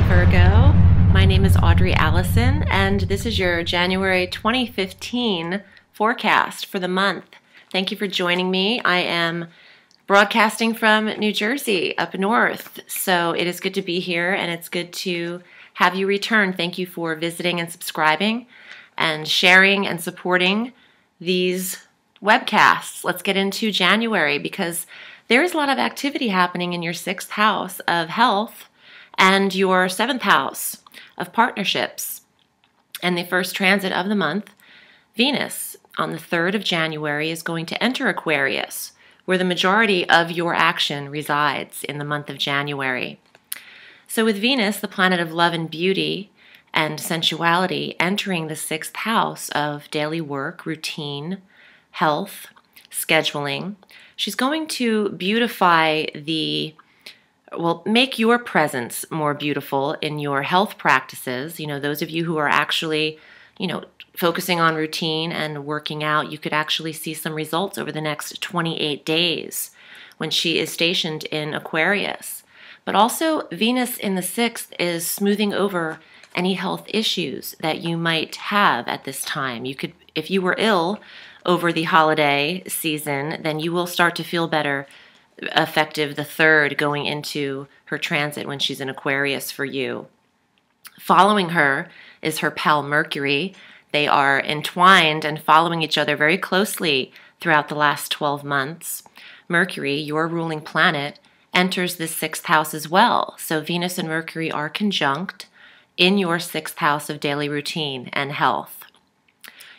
Virgo. My name is Audrey Alison, and this is your January 2015 forecast for the month. Thank you for joining me. I am broadcasting from New Jersey up north, so it is good to be here, and it's good to have you return. Thank you for visiting and subscribing and sharing and supporting these webcasts. Let's get into January, because there is a lot of activity happening in your 6th house of health and your 7th house of partnerships. And the first transit of the month, Venus, on the 3rd of January, is going to enter Aquarius, where the majority of your action resides in the month of January. So with Venus, the planet of love and beauty and sensuality, entering the 6th house of daily work, routine, health, scheduling, she's going to beautify make your presence more beautiful in your health practices. You know, those of you who are actually, focusing on routine and working out, you could actually see some results over the next 28 days when she is stationed in Aquarius. But also, Venus in the 6th is smoothing over any health issues that you might have at this time. You could, if you were ill over the holiday season, then you will start to feel better effective the 3rd, going into her transit when she's in Aquarius for you. Following her is her pal Mercury. They are entwined and following each other very closely throughout the last 12 months. Mercury, your ruling planet, enters the 6th house as well. So Venus and Mercury are conjunct in your 6th house of daily routine and health.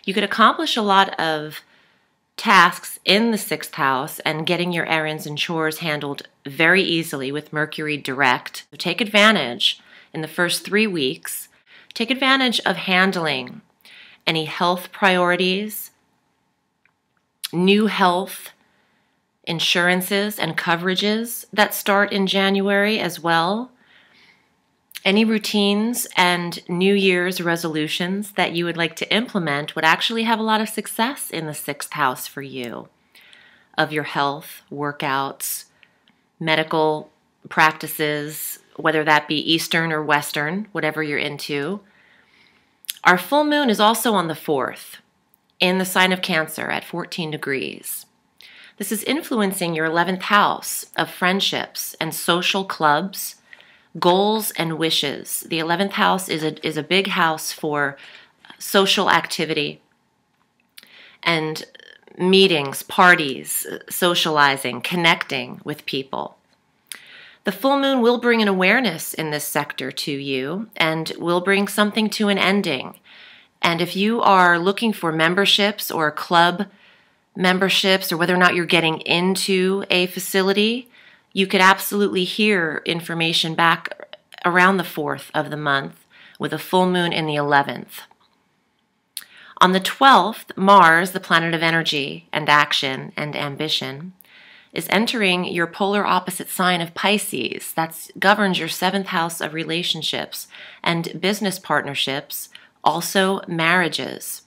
You could accomplish a lot of tasks in the 6th house and getting your errands and chores handled very easily with Mercury direct. So take advantage in the first 3 weeks. Take advantage of handling any health priorities, new health insurances and coverages that start in January as well. Any routines and New Year's resolutions that you would like to implement would actually have a lot of success in the 6th house for you, of your health, workouts, medical practices, whether that be Eastern or Western, whatever you're into. Our full moon is also on the 4th in the sign of Cancer at 14 degrees. This is influencing your 11th house of friendships and social clubs, goals and wishes. The 11th house is a big house for social activity and meetings, parties, socializing, connecting with people. The full moon will bring an awareness in this sector to you and will bring something to an ending. And if you are looking for memberships or club memberships, or whether or not you're getting into a facility, you could absolutely hear information back around the 4th of the month with a full moon in the 11th. On the 12th, Mars, the planet of energy and action and ambition, is entering your polar opposite sign of Pisces. That governs your 7th house of relationships and business partnerships, also marriages.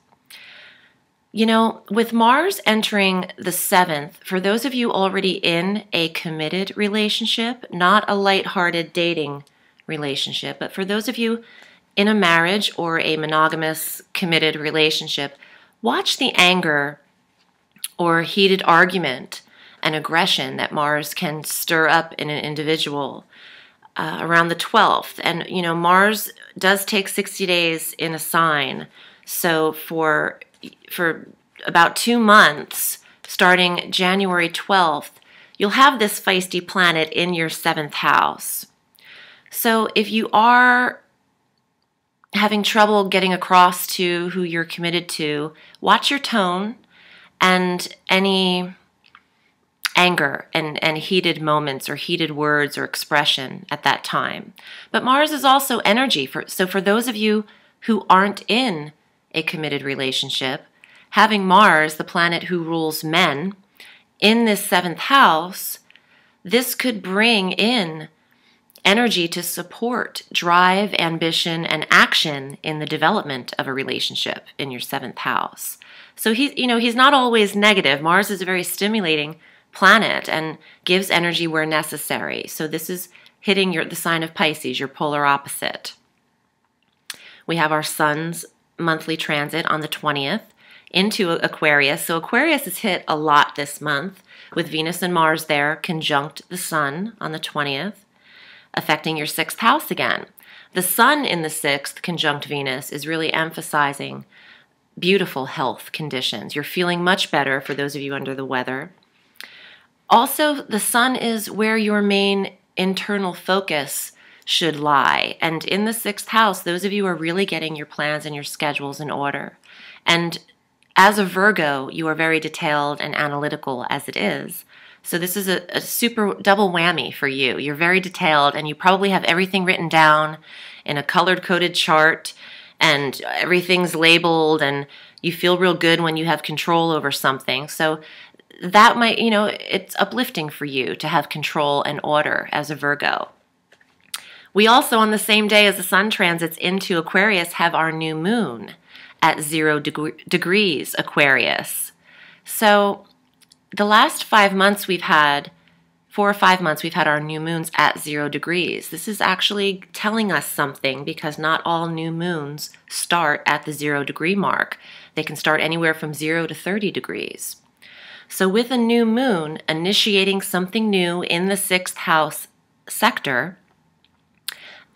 You know, with Mars entering the 7th, for those of you already in a committed relationship, not a lighthearted dating relationship, but for those of you in a marriage or a monogamous committed relationship, watch the anger or heated argument and aggression that Mars can stir up in an individual around the 12th. And, Mars does take 60 days in a sign. So for about 2 months, starting January 12th, you'll have this feisty planet in your 7th house. So if you are having trouble getting across to who you're committed to, watch your tone and any anger and heated moments or heated words or expression at that time. But Mars is also energy. So for those of you who aren't in a committed relationship, having Mars, the planet who rules men, in this 7th house, this could bring in energy to support drive, ambition, and action in the development of a relationship in your 7th house. So he's not always negative. Mars is a very stimulating planet and gives energy where necessary. So this is hitting the sign of Pisces, your polar opposite. We have our sun's monthly transit on the 20th into Aquarius. So Aquarius is hit a lot this month with Venus and Mars there conjunct the sun on the 20th, affecting your 6th house again. The sun in the 6th conjunct Venus is really emphasizing beautiful health conditions. You're feeling much better for those of you under the weather. Also, the sun is where your main internal focus should lie. And in the 6th house, those of you are really getting your plans and your schedules in order. And as a Virgo, you are very detailed and analytical as it is. So this is a super double whammy for you. You're very detailed and you probably have everything written down in a colored-coded chart and everything's labeled and you feel real good when you have control over something. So that might, it's uplifting for you to have control and order as a Virgo. We also, on the same day as the sun transits into Aquarius, have our new moon at 0 degrees Aquarius. So the last 5 months we've had, 4 or 5 months, we've had our new moons at 0 degrees. This is actually telling us something because not all new moons start at the 0 degree mark. They can start anywhere from 0 to 30 degrees. So with a new moon initiating something new in the 6th house sector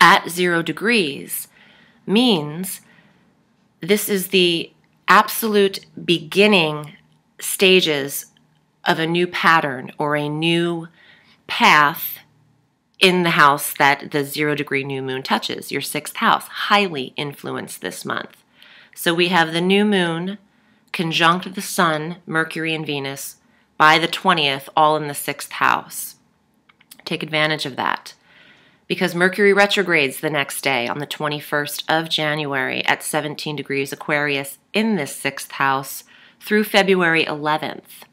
at 0 degrees means this is the absolute beginning stages of a new pattern or a new path in the house that the 0 degree new moon touches. Your 6th house, highly influenced this month. So we have the new moon conjunct the sun, Mercury, and Venus by the 20th, all in the 6th house. Take advantage of that. Because Mercury retrogrades the next day on the 21st of January at 17 degrees Aquarius in this 6th house through February 11th.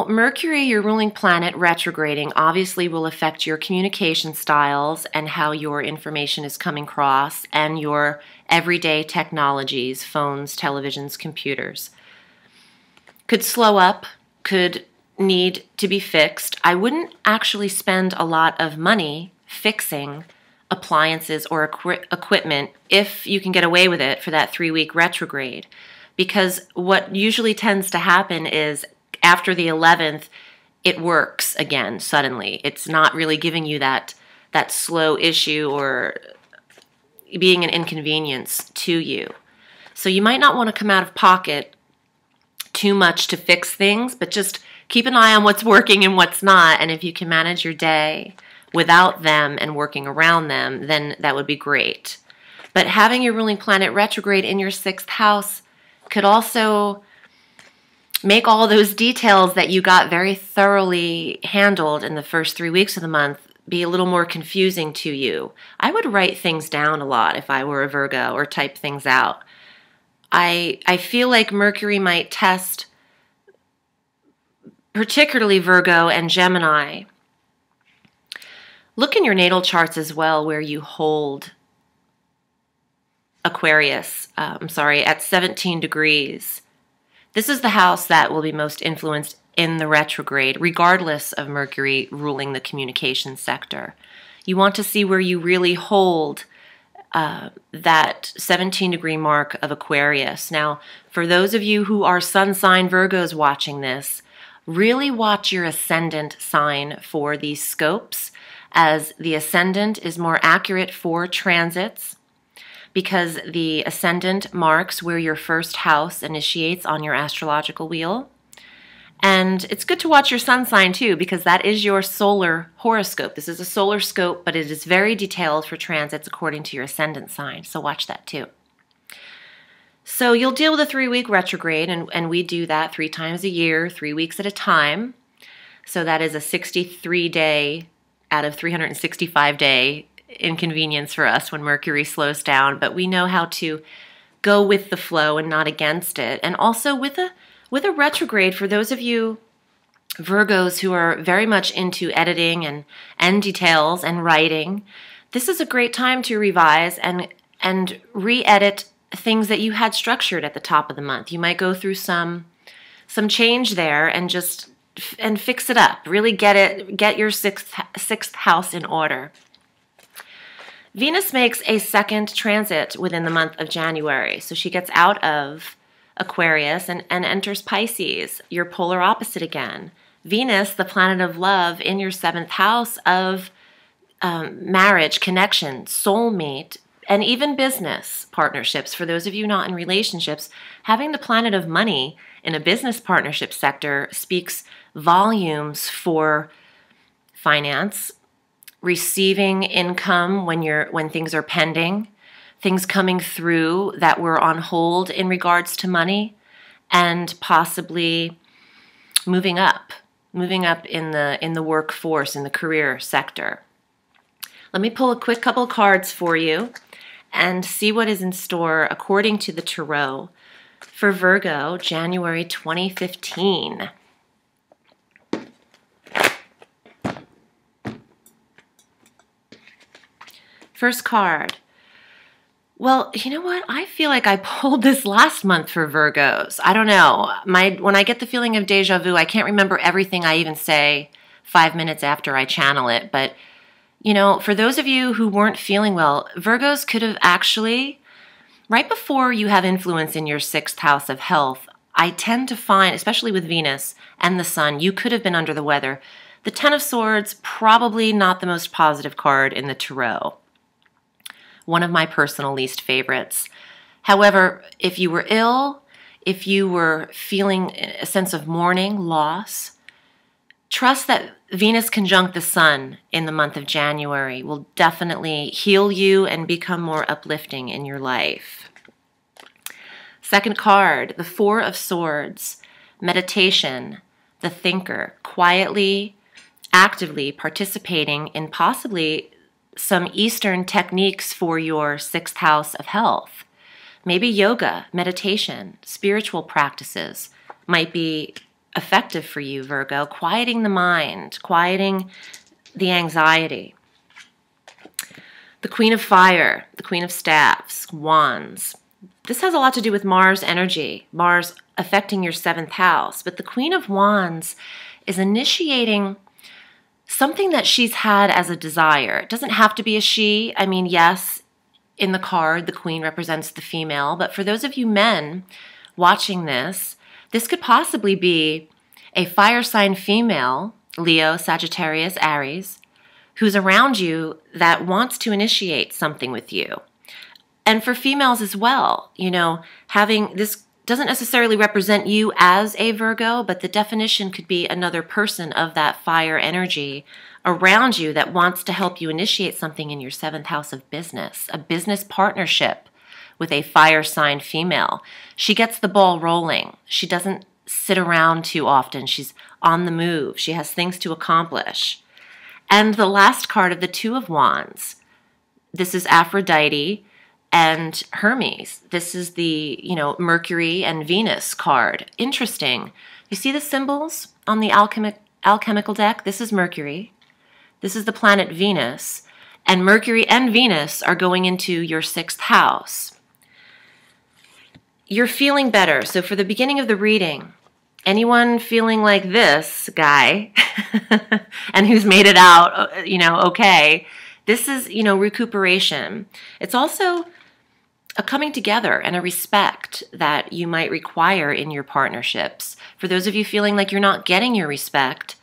Mercury, your ruling planet, retrograding obviously will affect your communication styles and how your information is coming across and your everyday technologies, phones, televisions, computers. Could slow up, could need to be fixed. I wouldn't actually spend a lot of money fixing appliances or equipment if you can get away with it for that 3-week retrograde. Because what usually tends to happen is after the 11th, it works again suddenly. It's not really giving you that slow issue or being an inconvenience to you. So you might not want to come out of pocket too much to fix things, but just keep an eye on what's working and what's not. And if you can manage your day without them and working around them, then that would be great. But having your ruling planet retrograde in your 6th house could also make all those details that you got very thoroughly handled in the first 3 weeks of the month be a little more confusing to you. I would write things down a lot if I were a Virgo or type things out. I feel like Mercury might test particularly Virgo and Gemini. Look in your natal charts as well where you hold Aquarius, at 17 degrees. This is the house that will be most influenced in the retrograde, regardless of Mercury ruling the communication sector. You want to see where you really hold that 17 degree mark of Aquarius. Now, for those of you who are sun sign Virgos watching this, really watch your ascendant sign for these scopes, as the ascendant is more accurate for transits because the ascendant marks where your first house initiates on your astrological wheel. And it's good to watch your sun sign too, because that is your solar horoscope. This is a solar scope, but it is very detailed for transits according to your ascendant sign. So watch that too. So you'll deal with a 3-week retrograde, and we do that 3 times a year, 3 weeks at a time. So that is a 63-day out of 365-day inconvenience for us when Mercury slows down. But we know how to go with the flow and not against it. And also with a retrograde, for those of you Virgos who are very much into editing and details and writing, this is a great time to revise and re-edit things that you had structured at the top of the month. You might go through some change there and just and fix it up. Really get your sixth house in order. Venus makes a second transit within the month of January. So she gets out of Aquarius and enters Pisces, your polar opposite again. Venus, the planet of love, in your 7th house of marriage, connection, soulmate, and even business partnerships. For those of you not in relationships, having the planet of money in a business partnership sector speaks volumes for finance, receiving income when things are pending, things coming through that were on hold in regards to money, and possibly moving up in the workforce, in the career sector. Let me pull a quick couple cards for you and see what is in store according to the Tarot for Virgo, January 2015. First card. Well, you know what? I feel like I pulled this last month for Virgos. I don't know. When I get the feeling of deja vu, I can't remember everything I even say 5 minutes after I channel it. But, you know, for those of you who weren't feeling well, Virgos could have actually, right before you have influence in your 6th house of health, I tend to find, especially with Venus and the Sun, you could have been under the weather. The Ten of Swords, probably not the most positive card in the Tarot. One of my personal least favorites. However, if you were ill, if you were feeling a sense of mourning, loss, trust that Venus conjunct the Sun in the month of January will definitely heal you and become more uplifting in your life. Second card, the Four of Swords, meditation, the thinker, quietly, actively participating in possibly some Eastern techniques for your 6th house of health. Maybe yoga, meditation, spiritual practices might be effective for you, Virgo. Quieting the mind, quieting the anxiety. The Queen of Fire, the Queen of Staffs, Wands. This has a lot to do with Mars energy, Mars affecting your 7th house. But the Queen of Wands is initiating something that she's had as a desire. It doesn't have to be a she. I mean, yes, in the card, the Queen represents the female. But for those of you men watching this, this could possibly be a fire sign female, Leo, Sagittarius, Aries, who's around you that wants to initiate something with you. And for females as well, you know, having this doesn't necessarily represent you as a Virgo, but the definition could be another person of that fire energy around you that wants to help you initiate something in your 7th house of business, a business partnership with a fire sign female. She gets the ball rolling. She doesn't sit around too often. She's on the move. She has things to accomplish. And the last card of the Two of Wands, this is Aphrodite and Hermes. This is the, you know, Mercury and Venus card. Interesting. You see the symbols on the alchemical deck? This is Mercury. This is the planet Venus. And Mercury and Venus are going into your 6th house. You're feeling better. So for the beginning of the reading, anyone feeling like this guy and who's made it out, you know, okay, this is, you know, recuperation. It's also a coming together and a respect that you might require in your partnerships. For those of you feeling like you're not getting your respect,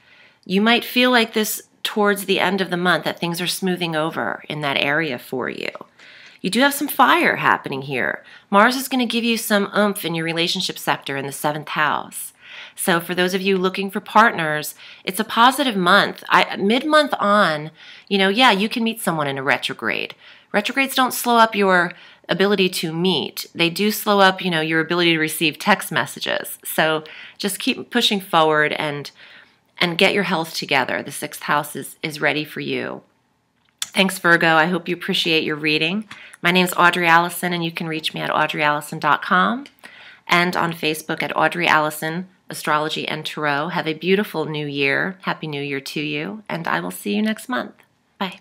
you might feel like this towards the end of the month, that things are smoothing over in that area for you. You do have some fire happening here. Mars is going to give you some oomph in your relationship sector in the 7th house. So for those of you looking for partners, it's a positive month. Mid-month on, you know, yeah, you can meet someone in a retrograde. Retrogrades don't slow up your ability to meet. They do slow up, you know, your ability to receive text messages. So just keep pushing forward and get your health together. The 6th house is ready for you. Thanks, Virgo. I hope you appreciate your reading. My name is Audrey Alison, and you can reach me at audreyallison.com and on Facebook at Audrey Alison, Astrology and Tarot. Have a beautiful new year. Happy New Year to you, and I will see you next month. Bye.